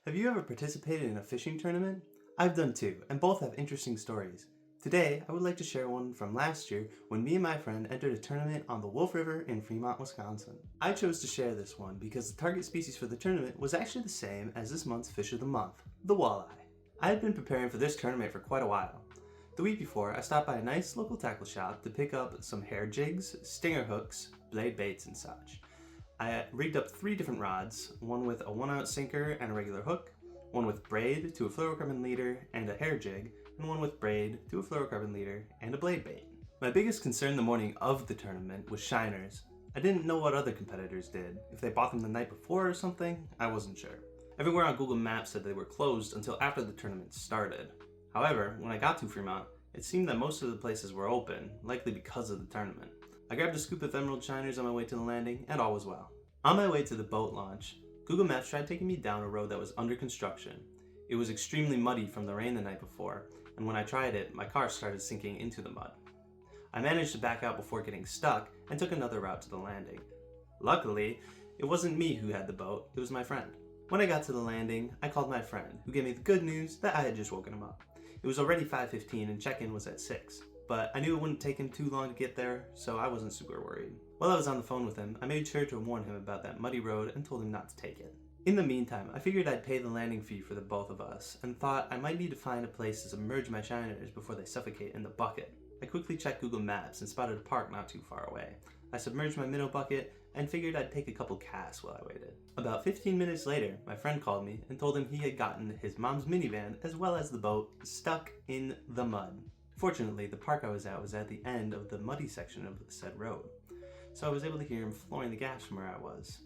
Have you ever participated in a fishing tournament? I've done too, and both have interesting stories. Today, I would like to share one from last year when me and my friend entered a tournament on the Wolf River in Fremont, Wisconsin. I chose to share this one because the target species for the tournament was actually the same as this month's Fish of the Month, the walleye. I had been preparing for this tournament for quite a while. The week before, I stopped by a nice local tackle shop to pick up some hair jigs, stinger hooks, blade baits, and such. I rigged up 3 different rods, one with a 1-ounce sinker and a regular hook, one with braid to a fluorocarbon leader and a hair jig, and one with braid to a fluorocarbon leader and a blade bait. My biggest concern the morning of the tournament was shiners. I didn't know what other competitors did. If they bought them the night before or something, I wasn't sure. Everywhere on Google Maps said they were closed until after the tournament started. However, when I got to Fremont, it seemed that most of the places were open, likely because of the tournament. I grabbed a scoop of emerald shiners on my way to the landing, and all was well. On my way to the boat launch, Google Maps tried taking me down a road that was under construction. It was extremely muddy from the rain the night before, and when I tried it, my car started sinking into the mud. I managed to back out before getting stuck and took another route to the landing. Luckily, it wasn't me who had the boat, it was my friend. When I got to the landing, I called my friend, who gave me the good news that I had just woken him up. It was already 5:15 and check-in was at 6, but I knew it wouldn't take him too long to get there, so I wasn't super worried. While I was on the phone with him, I made sure to warn him about that muddy road and told him not to take it. In the meantime, I figured I'd pay the landing fee for the both of us, and thought I might need to find a place to submerge my shiners before they suffocate in the bucket. I quickly checked Google Maps and spotted a park not too far away. I submerged my minnow bucket and figured I'd take a couple casts while I waited. About 15 minutes later, my friend called me and told him he had gotten his mom's minivan as well as the boat stuck in the mud. Fortunately, the park I was at the end of the muddy section of said road, so I was able to hear him flooring the gas from where I was.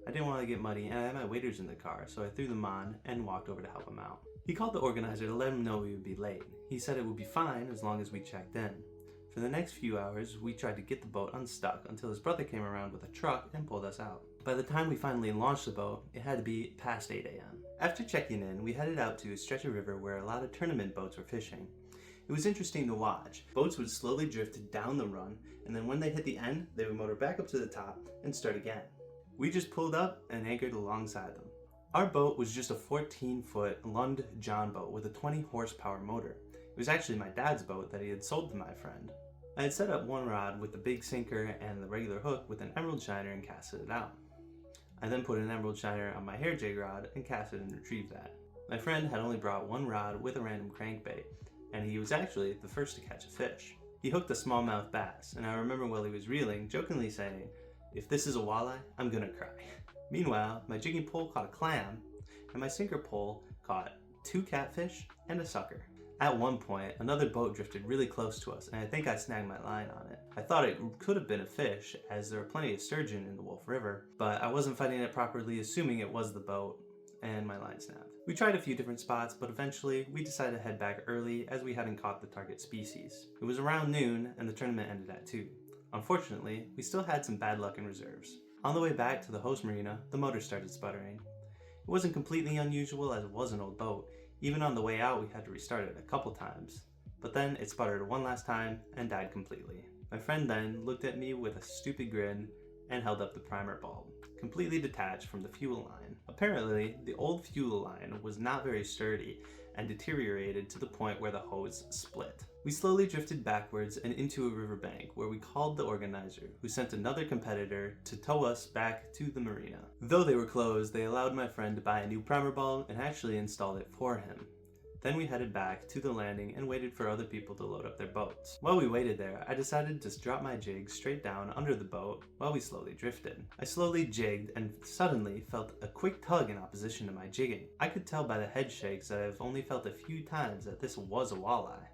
I didn't want to get muddy and I had my waders in the car, so I threw them on and walked over to help him out. He called the organizer to let him know we would be late. He said it would be fine as long as we checked in. For the next few hours, we tried to get the boat unstuck until his brother came around with a truck and pulled us out. By the time we finally launched the boat, it had to be past 8 a.m. After checking in, we headed out to a stretch of river where a lot of tournament boats were fishing. It was interesting to watch. Boats would slowly drift down the run, and then when they hit the end, they would motor back up to the top and start again. We just pulled up and anchored alongside them. Our boat was just a 14-foot Lund John boat with a 20 horsepower motor. It was actually my dad's boat that he had sold to my friend. I had set up one rod with the big sinker and the regular hook with an emerald shiner and casted it out. I then put an emerald shiner on my hair jig rod and casted and retrieved that. My friend had only brought one rod with a random crankbait, and he was actually the first to catch a fish. He hooked a smallmouth bass, and I remember while he was reeling, jokingly saying, "If this is a walleye, I'm gonna cry." Meanwhile, my jigging pole caught a clam, and my sinker pole caught 2 catfish and a sucker. At one point, another boat drifted really close to us, and I think I snagged my line on it. I thought it could have been a fish, as there were plenty of sturgeon in the Wolf River, but I wasn't fighting it properly, assuming it was the boat, and my line snapped. We tried a few different spots, but eventually we decided to head back early as we hadn't caught the target species. It was around noon, and the tournament ended at 2. Unfortunately, we still had some bad luck in reserves. On the way back to the host marina, the motor started sputtering. It wasn't completely unusual as it was an old boat. Even on the way out, we had to restart it a couple times. But then it sputtered one last time and died completely. My friend then looked at me with a stupid grin and held up the primer bulb, completely detached from the fuel line. Apparently, the old fuel line was not very sturdy and deteriorated to the point where the hose split. We slowly drifted backwards and into a riverbank where we called the organizer, who sent another competitor to tow us back to the marina. Though they were closed, they allowed my friend to buy a new primer bulb and actually installed it for him. Then we headed back to the landing and waited for other people to load up their boats. While we waited there, I decided to drop my jig straight down under the boat while we slowly drifted. I slowly jigged and suddenly felt a quick tug in opposition to my jigging. I could tell by the head shakes that I've only felt a few times that this was a walleye,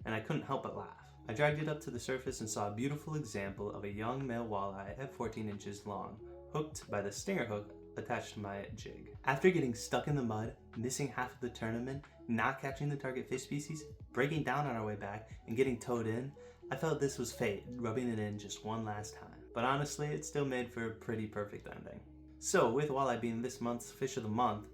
and I couldn't help but laugh. I dragged it up to the surface and saw a beautiful example of a young male walleye at 14 inches long, hooked by the stinger hook attached to my jig. After getting stuck in the mud, missing half of the tournament, not catching the target fish species, breaking down on our way back, and getting towed in, I felt this was fate, rubbing it in just one last time. But honestly, it still made for a pretty perfect ending. So, with walleye being this month's Fish of the Month,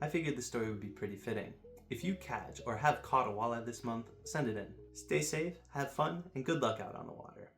I figured the story would be pretty fitting. If you catch or have caught a walleye this month, send it in. Stay safe, have fun, and good luck out on the water.